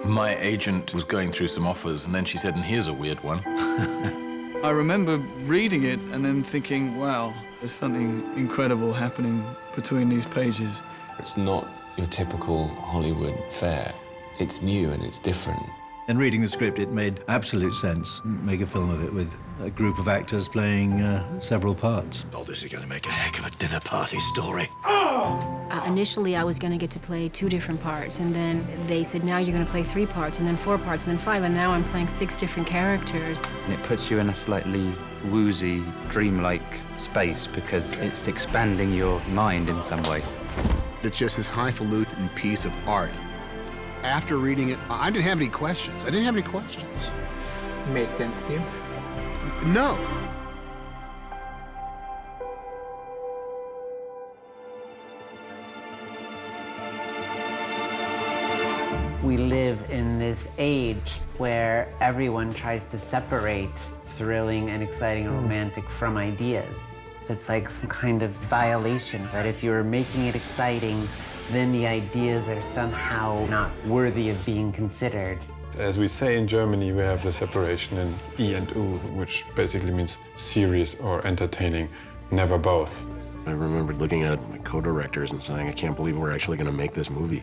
My agent was going through some offers, and then she said, and here's a weird one. I remember reading it and then thinking, wow, there's something incredible happening between these pages. It's not your typical Hollywood fare. It's new and it's different. And reading the script, it made absolute sense. Make a film of it with a group of actors playing several parts. Oh, this is going to make a heck of a dinner party story. Initially, I was going to get to play 2 different parts, and then they said, now you're going to play 3 parts, and then 4 parts, and then 5, and now I'm playing 6 different characters. And it puts you in a slightly woozy, dreamlike space because it's expanding your mind in some way. It's just this highfalutin piece of art. After reading it, I didn't have any questions. I didn't have any questions. It made sense to you? No. We live in this age where everyone tries to separate thrilling and exciting and romantic from ideas. It's like some kind of violation that if you're making it exciting, then the ideas are somehow not worthy of being considered. As we say in Germany, we have the separation in I and U, which basically means serious or entertaining, never both. I remember looking at my co-directors and saying, I can't believe we're actually going to make this movie.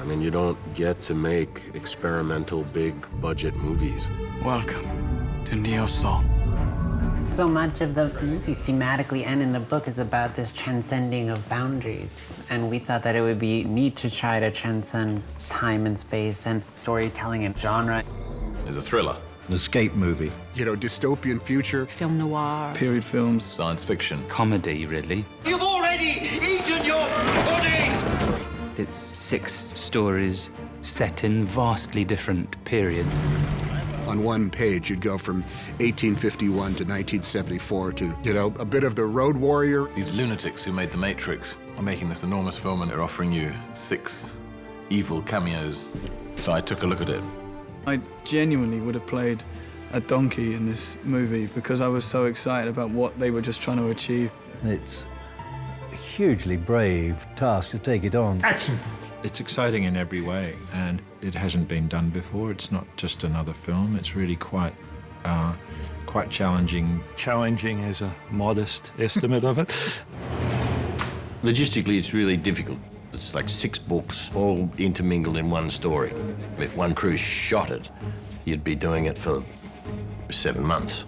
I mean, you don't get to make experimental, big-budget movies. Welcome to Neo Soul. So much of the movie, thematically and in the book, is about this transcending of boundaries. And we thought that it would be neat to try to transcend time and space and storytelling and genre. There's a thriller. An escape movie. You know, dystopian future. Film noir. Period films. Science fiction. Comedy, really. You've already eaten your pudding! It's 6 stories set in vastly different periods. On one page, you'd go from 1851 to 1974 to, you know, a bit of the Road Warrior. These lunatics who made The Matrix are making this enormous film, and they're offering you 6 evil cameos. So I took a look at it. I genuinely would have played a donkey in this movie because I was so excited about what they were just trying to achieve. It's a hugely brave task to take it on. Action! It's exciting in every way, and it hasn't been done before. It's not just another film. It's really quite challenging. Challenging is a modest estimate of it. Logistically, it's really difficult. It's like 6 books, all intermingled in one story. If one crew shot it, you'd be doing it for 7 months.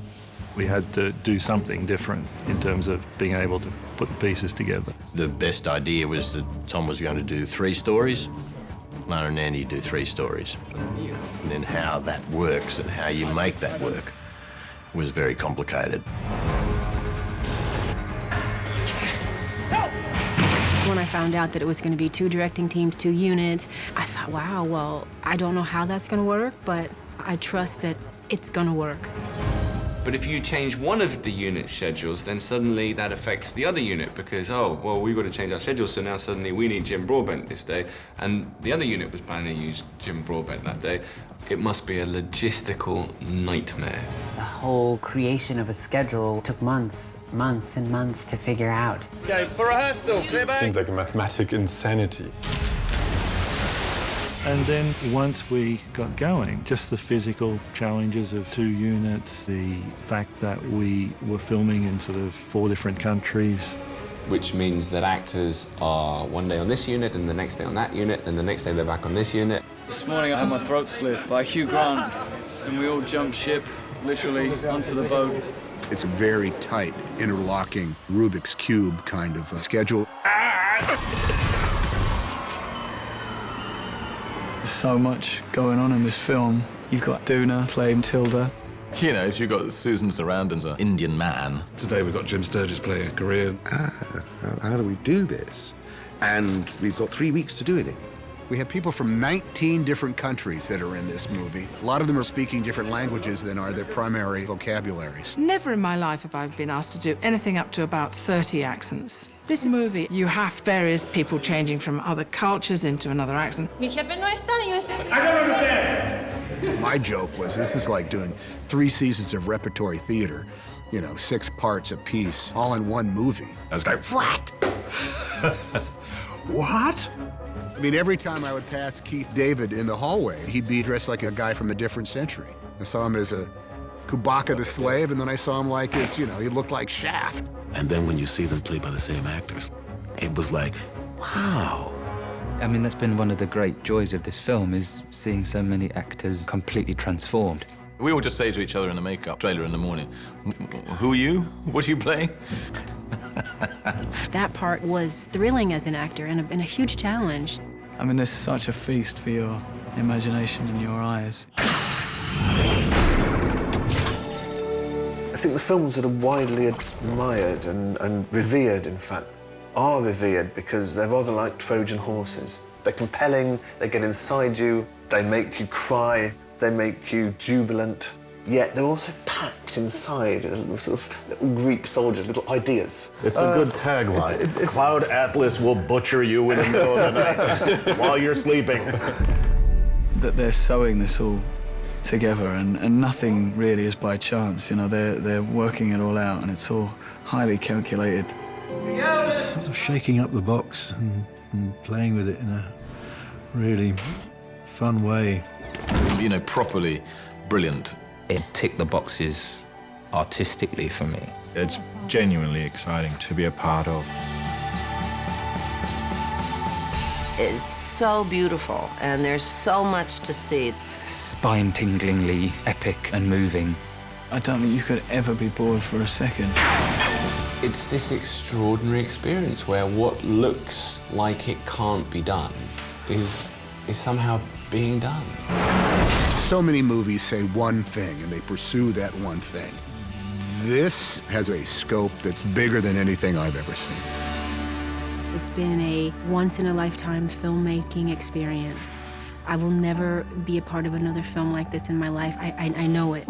We had to do something different in terms of being able to put the pieces together. The best idea was that Tom was going to do 3 stories, Lana and Andy do 3 stories. And then how that works and how you make that work was very complicated. When I found out that it was going to be 2 directing teams, 2 units, I thought, wow, well, I don't know how that's going to work, but I trust that it's going to work. But if you change one of the unit schedules, then suddenly that affects the other unit because, oh, well, we've got to change our schedule, so now suddenly we need Jim Broadbent this day, and the other unit was planning to use Jim Broadbent that day. It must be a logistical nightmare. The whole creation of a schedule took months and months to figure out. Okay, for rehearsal, clear back. It seemed like a mathematic insanity. And then once we got going, just the physical challenges of 2 units, the fact that we were filming in sort of 4 different countries. Which means that actors are one day on this unit, and the next day on that unit, and the next day they're back on this unit. This morning I had my throat slit by Hugh Grant, and we all jumped ship, literally, onto the boat. It's a very tight, interlocking Rubik's Cube kind of schedule. There's so much going on in this film. You've got Duna playing Tilda. You know, so you've got Susan Sarandon's an Indian man. Today we've got Jim Sturgis playing a Korean. How do we do this? And we've got 3 weeks to do it in. We have people from 19 different countries that are in this movie. A lot of them are speaking different languages than are their primary vocabularies. Never in my life have I been asked to do anything up to about 30 accents. This movie, you have various people changing from other cultures into another accent. I don't understand! My joke was, this is like doing 3 seasons of repertory theater, you know, 6 parts apiece, all in one movie. I was like, what? What? I mean, every time I would pass Keith David in the hallway, he'd be dressed like a guy from a different century. I saw him as a Kubaka the Slave, and then I saw him like as, you know, he looked like Shaft. And then when you see them played by the same actors, it was like, wow. I mean, that's been one of the great joys of this film, is seeing so many actors completely transformed. We all just say to each other in the makeup trailer in the morning, who are you? What are you playing? That part was thrilling as an actor and a huge challenge. I mean, there's such a feast for your imagination and your eyes. I think the films that are widely admired and revered, in fact, are revered because they're rather like Trojan horses. They're compelling, they get inside you, they make you cry, they make you jubilant, yet they're also packed inside sort of little Greek soldiers, little ideas. It's a good tagline. Cloud Atlas will butcher you in the middle of the night while you're sleeping. That they're sewing this all together, and nothing really is by chance. You know, they're working it all out, and it's all highly calculated. Sort of shaking up the box and playing with it in a really fun way. You know, properly brilliant. It ticked the boxes artistically for me. It's genuinely exciting to be a part of. It's so beautiful, and there's so much to see. Spine-tinglingly epic and moving. I don't think you could ever be bored for a second. It's this extraordinary experience where what looks like it can't be done is somehow being done. So many movies say one thing, and they pursue that one thing. This has a scope that's bigger than anything I've ever seen. It's been a once-in-a-lifetime filmmaking experience. I will never be a part of another film like this in my life. I know it.